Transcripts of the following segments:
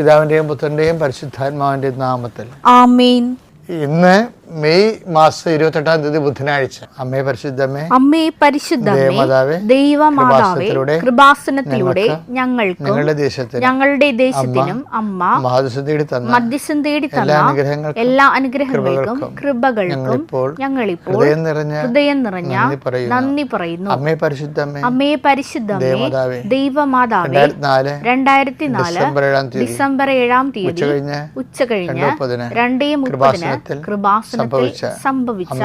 പിതാവിൻ്റെയും പുത്രൻ്റെയും പരിശുദ്ധാത്മാവിൻ്റെയും നാമത്തിൽ ആമേൻ. ഇന്ന് മെയ് മാസം 28-ാം തീയതി ബുധനാഴ്ച. അമ്മേ പരിശുദ്ധമേ, അമ്മേ പരിശുദ്ധമേ, ദൈവമാതാവേ, കൃപാസനത്തിലൂടെ ഞങ്ങൾക്കും ഞങ്ങളുടെ ദേശത്തിനും അമ്മ മധ്യസ്ഥം തേടി തന്ന എല്ലാ അനുഗ്രഹങ്ങൾക്കും കൃപകൾക്കും ഞങ്ങളിപ്പോൾ ഹൃദയം നിറഞ്ഞ നന്ദി പറയുന്നു. അമ്മേ പരിശുദ്ധമേ, അമ്മേ പരിശുദ്ധമേ, ദൈവമാതാവേ, 2004 ഡിസംബർ 7-ാം തീയതി ഉച്ചകഴിഞ്ഞ് 2:30 കൃപാസനത്തിൽ സംഭവിച്ച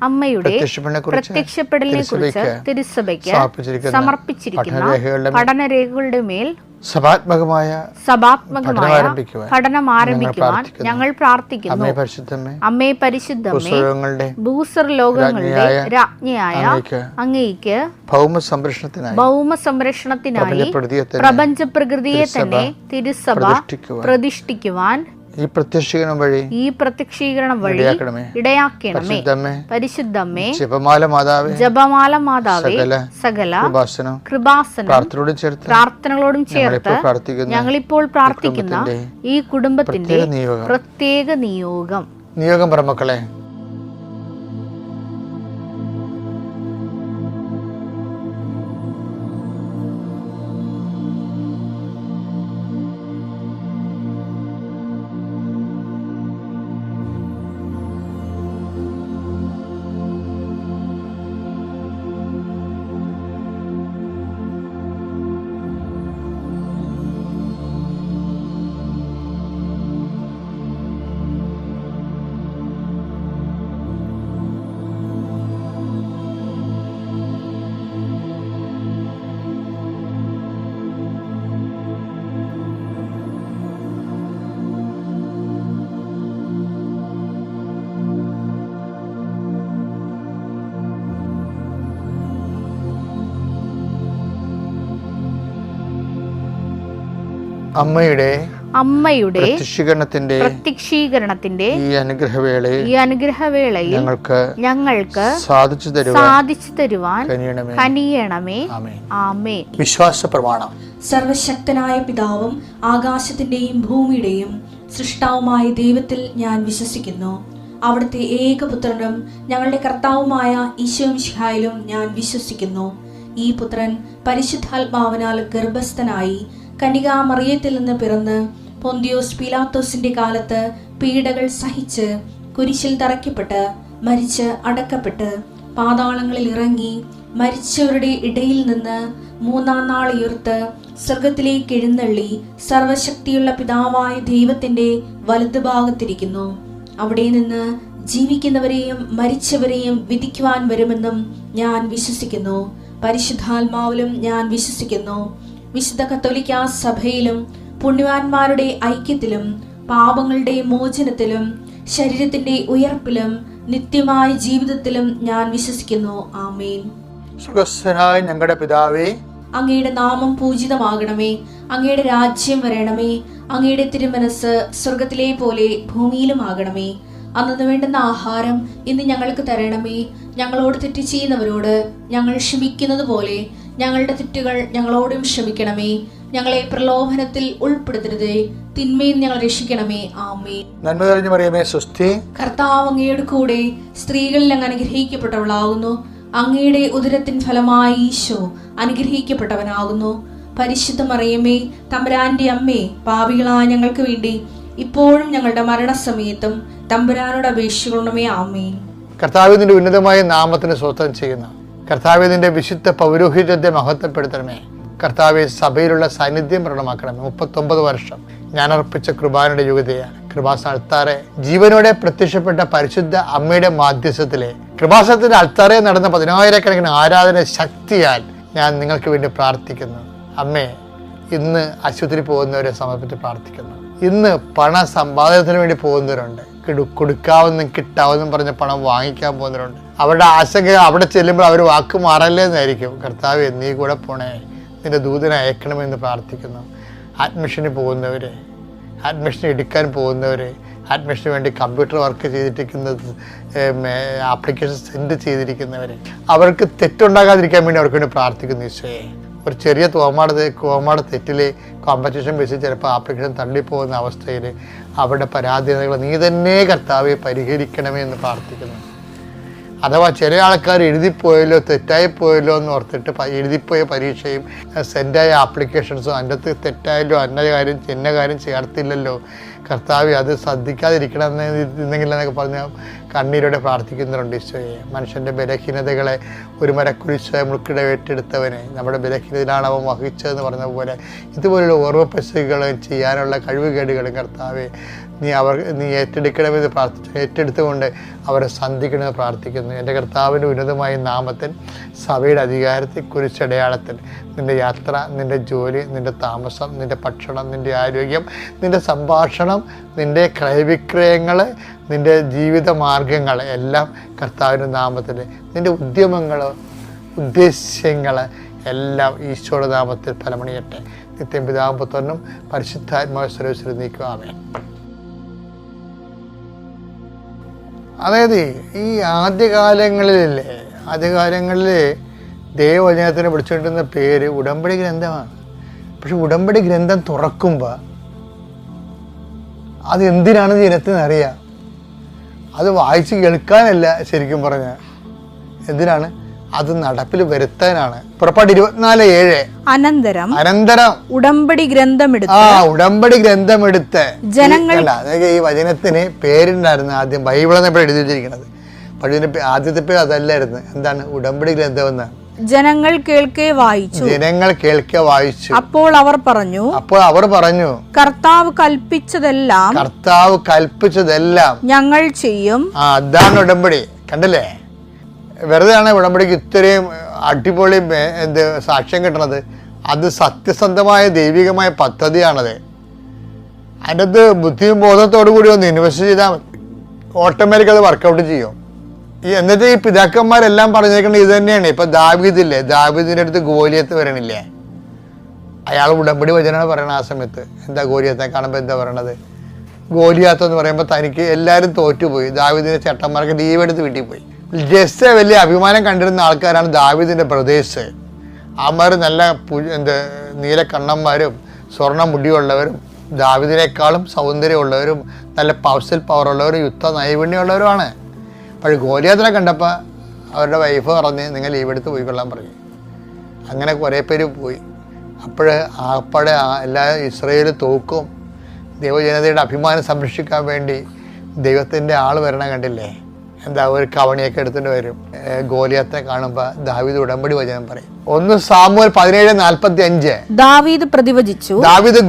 അമ്മയുടെ പ്രത്യക്ഷപ്പെടലിനെ കുറിച്ച് തിരുസഭയ്ക്ക് സമർപ്പിച്ചിരിക്കുന്ന പഠനരേഖകളുടെ മേൽ സഭാത്മകമായ പഠനം ആരംഭിക്കുവാൻ ഞങ്ങൾ പ്രാർത്ഥിക്കുന്നു. അമ്മേ പരിശുദ്ധമേ, ഭൂസ്വർലോകങ്ങളുടെ രാജ്ഞിയായ അങ്ങേയ്ക്ക് ഭൗമ സംരക്ഷണത്തിനായി പ്രപഞ്ച പ്രകൃതിയെ തന്നെ തിരുസഭ പ്രതിഷ്ഠിക്കുവാൻ ഈ പ്രത്യക്ഷീകരണം വഴി ഇടയാക്കണമേ. പരിശുദ്ധമേ, ജപമാല മാതാവേ, സകല കൃപാസനം പ്രാർത്ഥനകളോടും ചേർത്ത് ഞങ്ങളിപ്പോൾ പ്രാർത്ഥിക്കുന്ന ഈ കുടുംബത്തിന്റെ പ്രത്യേക നിയോഗം പറമക്കളെ, അമ്മയുടെ പ്രത്യക്ഷീകരണത്തിന്റെ ഈ അനുഗ്രഹവേളയിൽ ഞങ്ങൾക്ക് സാധിച്ചു തരുവാൻ കനിയണമേ. ആമേൻ. വിശ്വാസ പ്രമാണം. സർവശക്തനായ പിതാവും ആകാശത്തിന്റെയും ഭൂമിയുടെയും സൃഷ്ടാവുമായ ദൈവത്തിൽ ഞാൻ വിശ്വസിക്കുന്നു. അവിടുത്തെ ഏകപുത്രനും ഞങ്ങളുടെ കർത്താവുമായ ഈശോമിശിഹായിലും ഞാൻ വിശ്വസിക്കുന്നു. ഈ പുത്രൻ പരിശുദ്ധാത്മാവിനാൽ ഗർഭസ്ഥനായി കന്യകാമറിയത്തിൽ നിന്ന് പിറന്ന് പൊന്തിയോസ് പീലാത്തോസിന്റെ കാലത്ത് പീഡകൾ സഹിച്ച് കുരിശിൽ തറയ്ക്കപ്പെട്ട് മരിച്ച് അടക്കപ്പെട്ട് പാതാളങ്ങളിൽ ഇറങ്ങി മരിച്ചവരുടെ ഇടയിൽ നിന്ന് 3-ാം നാൾ ഉയർത്ത് സ്വർഗത്തിലേക്ക് എഴുന്നള്ളി സർവശക്തിയുള്ള പിതാവായ ദൈവത്തിന്റെ വലതുഭാഗത്തിരിക്കുന്നു. അവിടെ നിന്ന് ജീവിക്കുന്നവരെയും മരിച്ചവരെയും വിധിക്കുവാൻ വരുമെന്നും ഞാൻ വിശ്വസിക്കുന്നു. പരിശുദ്ധാത്മാവിലും ഞാൻ വിശ്വസിക്കുന്നു. വിശുദ്ധ കത്തോലിക്കാ സഭയിലും പുണ്യവാന്മാരുടെ ഐക്യത്തിലും പാപങ്ങളുടെ മോചനത്തിലും ശരീരത്തിന്റെ ഉയർപ്പിലും നിത്യമായ ജീവിതത്തിലും ഞാൻ വിശ്വസിക്കുന്നു. ആമേൻ. സ്വർഗ്ഗസ്ഥനായ ഞങ്ങളുടെ പിതാവേ, അങ്ങയുടെ നാമം പൂജിതമാകണമേ. അങ്ങയുടെ രാജ്യം വരണമേ. അങ്ങയുടെ തിരുമനസ് സ്വർഗത്തിലെ പോലെ ഭൂമിയിലും ആകണമേ. അന്നു വേണ്ടുന്ന ആഹാരം ഇന്ന് ഞങ്ങൾക്ക് തരണമേ. ഞങ്ങളോട് തെറ്റ് ചെയ്യുന്നവരോട് ഞങ്ങൾ ക്ഷമിക്കുന്നത് പോലെ ഞങ്ങളുടെ തെറ്റുകൾ ഞങ്ങളോടും ക്ഷമിക്കണമേ. ഞങ്ങളെ പ്രലോഭനത്തിൽ ഉൾപ്പെടുത്തരുതേ, തിന്മയിൽ ഞങ്ങൾ രക്ഷിക്കണമേ. ആമേൻ. നന്മ നിറഞ്ഞ മറിയമേ, സ്വസ്തി. കർത്താവ് അങ്ങയുടെ കൂടെ സ്ത്രീകളിൽ അങ്ങ് അനുഗ്രഹിക്കപ്പെട്ടവളാകുന്നു. അങ്ങയുടെ ഉദരത്തിൻ ഫലമായി ഈശോ അനുഗ്രഹിക്കപ്പെട്ടവനാകുന്നു. പരിശുദ്ധ മറിയമേ, തമ്പുരാന്റെ അമ്മേ, പാപികളായ ഞങ്ങൾക്ക് വേണ്ടി ഇപ്പോഴും ഞങ്ങളുടെ മരണസമയത്തും തമ്പുരാനോട് അപേക്ഷിക്കണമേ. ആമേൻ. കർത്താവിന്റെ ഉന്നതമായ നാമത്തിന് സ്വസ്ഥം ചെയ്യുന്ന കർത്താവിന്റെ വിശുദ്ധ പൗരോഹിത്യത്തെ മഹത്വപ്പെടുത്തണമേ. കർത്താവെ, സഭയിലുള്ള സാന്നിധ്യം പ്രകടമാക്കണമേ. 39 വർഷം ഞാൻ അർപ്പിച്ച കൃപാനയുടെ യുഗതയാണ്. കൃപാസന അൾത്താറെ ജീവനോടെ പ്രത്യക്ഷപ്പെട്ട പരിശുദ്ധ അമ്മയുടെ മാധ്യസ്ഥത്തിലെ കൃപാസനത്തിന്റെ അൾത്താറെ നടന്ന 10,000-കണക്കിന് ആരാധന ശക്തിയാൽ ഞാൻ നിങ്ങൾക്ക് വേണ്ടി പ്രാർത്ഥിക്കുന്നു. അമ്മേ, ഇന്ന് ആശുപത്രി പോകുന്നവരെ സമർപ്പിച്ച് പ്രാർത്ഥിക്കുന്നു. ഇന്ന് പണ സമ്പാദനത്തിന് വേണ്ടി പോകുന്നവരുണ്ട്. കൊടുക്കാവുന്നും കിട്ടാവുന്നും പറഞ്ഞ പണം വാങ്ങിക്കാൻ പോകുന്നവരുണ്ട്. അവരുടെ ആശങ്ക അവിടെ ചെല്ലുമ്പോൾ അവർ വാക്ക് മാറല്ലേ എന്നായിരിക്കും. കർത്താവ്, നീ കൂടെ പോണേ, നിന്റെ ദൂതനെ അയക്കണമെന്ന് പ്രാർത്ഥിക്കുന്നു. അഡ്മിഷന് പോകുന്നവർ, അഡ്മിഷൻ എടുക്കാൻ പോകുന്നവർ, അഡ്മിഷന് വേണ്ടി കമ്പ്യൂട്ടർ വർക്ക് ചെയ്തിരിക്കുന്നത്, ആപ്ലിക്കേഷൻ സെൻഡ് ചെയ്തിരിക്കുന്നവർ, അവർക്ക് തെറ്റുണ്ടാകാതിരിക്കാൻ വേണ്ടി അവർക്ക് വേണ്ടി പ്രാർത്ഥിക്കുന്നു. ഈശോയെ, ഒരു ചെറിയ കോമാട് തെറ്റിൽ കോമ്പറ്റീഷൻ ബേസിൽ ചിലപ്പോൾ ആപ്ലിക്കേഷൻ തള്ളിപ്പോകുന്ന അവസ്ഥയിൽ അവരുടെ പരാധീനതകൾ നീ തന്നെ കർത്താവെ പരിഹരിക്കണമേ എന്ന് പ്രാർത്ഥിക്കുന്നു. അഥവാ ചില ആൾക്കാർ എഴുതിപ്പോയല്ലോ തെറ്റായി പോയല്ലോ എന്ന് ഓർത്തിട്ട് എഴുതിപ്പോയ പരീക്ഷയും സെൻഡായ ആപ്ലിക്കേഷൻസും അതിൻ്റെ അകത്ത് തെറ്റായല്ലോ ഇന്ന കാര്യം ചേർത്തില്ലല്ലോ കർത്താവ് അത് ശ്രദ്ധിക്കാതിരിക്കണം എന്നൊക്കെ പറഞ്ഞാൽ കണ്ണീരോടെ പ്രാർത്ഥിക്കുന്നവരുണ്ട്. ഈശോയെ, മനുഷ്യൻ്റെ ബലഹീനതകളെ ഒരു മരക്കുരിശ് മുൾക്കിട ഏറ്റെടുത്തവനെ നമ്മുടെ ബലഹീനതയിലാണ് അവൻ വഹിച്ചതെന്ന് പറഞ്ഞ പോലെ ഇതുപോലുള്ള ഓർമ്മപ്പശകൾ ചെയ്യാനുള്ള കഴിവുകേടുകളും കർത്താവെ നീ ഏറ്റെടുക്കണമെന്ന് ഏറ്റെടുത്തുകൊണ്ട് അവരെ സന്ധിക്കണമെന്ന് പ്രാർത്ഥിക്കുന്നു. എൻ്റെ കർത്താവിൻ്റെ ഉന്നതമായ നാമത്തിൽ സഭയുടെ അധികാരത്തെ കുറിച്ചടയാളത്തിൽ നിൻ്റെ യാത്ര, നിൻ്റെ ജോലി, നിൻ്റെ താമസം, നിൻ്റെ ഭക്ഷണം, നിൻ്റെ ആരോഗ്യം, നിൻ്റെ സംഭാഷണം, നിൻ്റെ ക്രയവിക്രയങ്ങൾ, നിൻ്റെ ജീവിത മാർഗങ്ങൾ എല്ലാം കർത്താവിൻ്റെ നാമത്തിൽ, നിൻ്റെ ഉദ്യമങ്ങൾ, ഉദ്ദേശ്യങ്ങൾ എല്ലാം ഈശോയുടെ നാമത്തിൽ ഫലമണിയട്ടെ. നിത്യം പിതാവും പുത്രനും പരിശുദ്ധാത്മാവ് സർവ്വസ്വരം നീക്കുവാമേ. അതായത് ഈ ആദ്യകാലങ്ങളിൽ ദൈവവചനത്തിന് പിടിച്ചുകൊണ്ടിരുന്ന പേര് ഉടമ്പടി ഗ്രന്ഥമാണ്. പക്ഷെ ഉടമ്പടി ഗ്രന്ഥം തുറക്കുമ്പോൾ അത് എന്തിനാണെന്ന് ജനത്തിനറിയാം. അത് വായിച്ച് കേൾക്കാനല്ല, ശരിക്കും പറഞ്ഞാൽ എന്തിനാണ്? അത് നടപ്പിൽ വരുത്താനാണ്. പുറപ്പാട് 24:7 അനന്തരം ഉടമ്പടി ഗ്രന്ഥമെടുത്ത് ജനങ്ങൾ, അതായത് ഈ വചനത്തിന് പേരുണ്ടായിരുന്നു ആദ്യം ബൈബിളെന്ന് ഇപ്പോൾ എഴുതി വെച്ചിരിക്കുന്നത്. പക്ഷെ ഇതിന്റെ ആദ്യത്തെ പേര് അതല്ലായിരുന്നു. എന്താണ്? ഉടമ്പടി ഗ്രന്ഥം എന്നാണ്. ജനങ്ങൾ കേൾക്കെ വായിച്ചു. അപ്പോൾ അവർ പറഞ്ഞു കർത്താവ് കൽപ്പിച്ചതെല്ലാം ഞങ്ങൾ ചെയ്യും. അതാണ് ഉടമ്പടി. കണ്ടില്ലേ? വെറുതെയാണ് ഉടമ്പടിക്ക് ഇത്രയും അടിപൊളി സാക്ഷ്യം കിട്ടണത്. അത് സത്യസന്ധമായ ദൈവികമായ പദ്ധതിയാണത്. അതിൻ്റെ ബുദ്ധിയും ബോധത്തോടു കൂടി ഒന്ന് ഇൻവെസ്റ്റ് ചെയ്താൽ ഓട്ടോമാറ്റിക് അത് വർക്കൗട്ട് ചെയ്യും. എന്നിട്ട് ഈ പിതാക്കന്മാരെല്ലാം പറഞ്ഞേക്കുന്നത് ഇത് തന്നെയാണ്. ഇപ്പം ദാവീദില്ലേ, ദാവീദിൻ്റെ അടുത്ത് ഗോലിയത്ത് വരണില്ലേ, അയാൾ ഉടമ്പടി വചനമാണ് പറയണത്. ആ സമയത്ത് എന്താ ഗോലിയത്തെ കാണുമ്പോൾ എന്താ പറയണത്? ഗോലിയാത്തെന്ന് പറയുമ്പോൾ തനിക്ക് എല്ലാവരും തോറ്റുപോയി. ദാവീദിൻ്റെ ചേട്ടന്മാർക്ക് ലീവ് എടുത്ത് വീട്ടിൽ പോയി. ജസ്റ്റ് വലിയ അഭിമാനം കണ്ടിരുന്ന ആൾക്കാരാണ് ദാവീദിൻ്റെ ബ്രദേഴ്സ്. അവന്മാർ നല്ല നീല കണ്ണന്മാരും സ്വർണ്ണ മുടിയുള്ളവരും ദാവീദിനേക്കാളും സൗന്ദര്യമുള്ളവരും നല്ല പവറുള്ളവരും യുദ്ധ നൈപുണ്യമുള്ളവരുമാണ്. പക്ഷേ ഗോലിയാത്തിനെ കണ്ടപ്പോൾ അവരുടെ വൈഫ് പറഞ്ഞ് നിങ്ങൾ ലീവ് എടുത്ത് പോയിക്കൊള്ളാൻ പറഞ്ഞു. അങ്ങനെ കുറേ പേര് പോയി. അപ്പോഴേ എല്ലാ ഇസ്രായേൽ തോക്കും. ദൈവജനതയുടെ അഭിമാനം സംരക്ഷിക്കാൻ വേണ്ടി ദൈവത്തിൻ്റെ ആൾ വരണം. കണ്ടില്ലേ? എന്താ, ഒരു കവണിയൊക്കെ എടുത്തിട്ട് വരും. ഗോലിയാത്തിനെ കാണുമ്പോൾ ദാവീദ് ഉടമ്പടി വചനം പറയും. 1 സാമുവേൽ 17:45 ദാവീദ്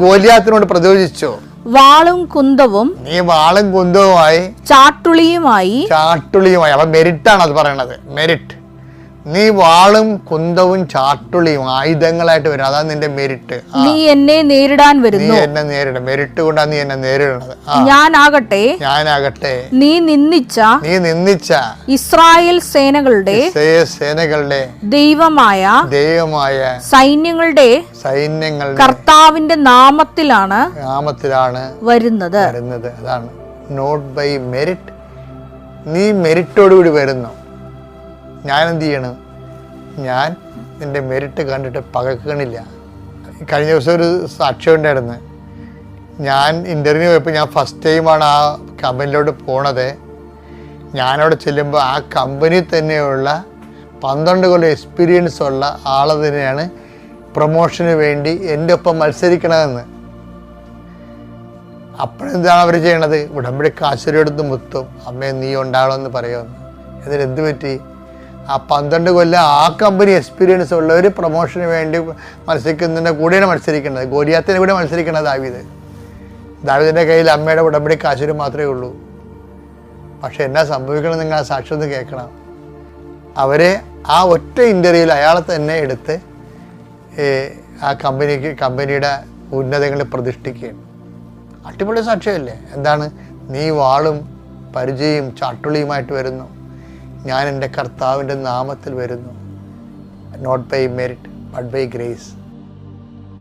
ഗോലിയാത്തിനോട് പ്രതിവചിച്ചു, വാളും കുന്തവും നീ വാളും കുന്തവുമായി ചാട്ടുളിയുമായി. അപ്പൊ മെരിറ്റാണ് അത് പറയണത്. മെരിറ്റ്. നീ വാളും കുന്തവും ചാട്ടുളിയും ആയുധങ്ങളായിട്ട് വരും. അതാണ് നിന്റെ മെരിറ്റ്. നീ എന്നെ നേരിടാൻ വരുന്നു. നീ എന്നെ നേരിടും. മെരിറ്റ് കൊണ്ടാണ് നീ എന്നെ നേരിടുന്നത്. ഞാനാകട്ടെ നീ നിന്ദിച്ച ഇസ്രായേൽ സേനകളുടെ ദൈവമായ സൈന്യങ്ങളുടെ കർത്താവിന്റെ നാമത്തിലാണ് വരുന്നത്. അതാണ് നോട്ട് ബൈ മെരിറ്റ്. നീ മെരിറ്റോടുകൂടി വരുന്നു. ഞാൻ എന്ത് ചെയ്യണം? ഞാൻ നിൻ്റെ മെരിറ്റ് കണ്ടിട്ട് പകക്കണില്ല. കഴിഞ്ഞ ദിവസം ഒരു സാക്ഷ്യം ഉണ്ടായിരുന്നു. ഞാൻ ഇൻ്റർവ്യൂ പോയപ്പോൾ ഞാൻ ഫസ്റ്റ് ടൈമാണ് ആ കമ്പനിയിലോട്ട് പോണത്. ഞാനവിടെ ചെല്ലുമ്പോൾ ആ കമ്പനി തന്നെയുള്ള 12 കൊല്ലം എക്സ്പീരിയൻസ് ഉള്ള ആൾ തന്നെയാണ് പ്രൊമോഷന് വേണ്ടി എൻ്റെ ഒപ്പം മത്സരിക്കണമെന്ന്. അപ്പോഴെന്താണ് അവർ ചെയ്യണത്? ഉടമ്പടി കാശുരെടുത്ത് മുത്തും, അമ്മേ നീ ഉണ്ടാകണമെന്ന് പറയുമെന്ന്. ഇതിനെന്ത് പറ്റി? ആ 12 കൊല്ലം ആ കമ്പനി എക്സ്പീരിയൻസ് ഉള്ളവർ പ്രൊമോഷന് വേണ്ടി മത്സരിക്കുന്നതിൻ്റെ കൂടെയാണ് മത്സരിക്കേണ്ടത്. ഗോലിയാത്തിൻ്റെ കൂടെ മത്സരിക്കേണ്ടത് ദാവീദിൻ്റെ കയ്യിൽ അമ്മയുടെ ഉടമ്പടി കാശുര് മാത്രമേ ഉള്ളൂ. പക്ഷെ എന്നാ സംഭവിക്കണം? നിങ്ങൾ ആ സാക്ഷ്യം ഒന്ന് കേൾക്കണം. അവരെ ആ ഒറ്റ ഇൻ്റർവ്യൂവിൽ അയാളെ തന്നെ എടുത്ത് ആ കമ്പനിയുടെ ഉന്നതങ്ങളിൽ പ്രതിഷ്ഠിക്കുകയാണ്. അടിപൊളി സാക്ഷ്യമല്ലേ? എന്താണ്? നീ വാളും പരിചയം ചാട്ടുളിയുമായിട്ട് വരുന്നു. ഞാൻ എൻ്റെ കർത്താവിൻ്റെ നാമത്തിൽ വരുന്നു. Not by merit but by grace.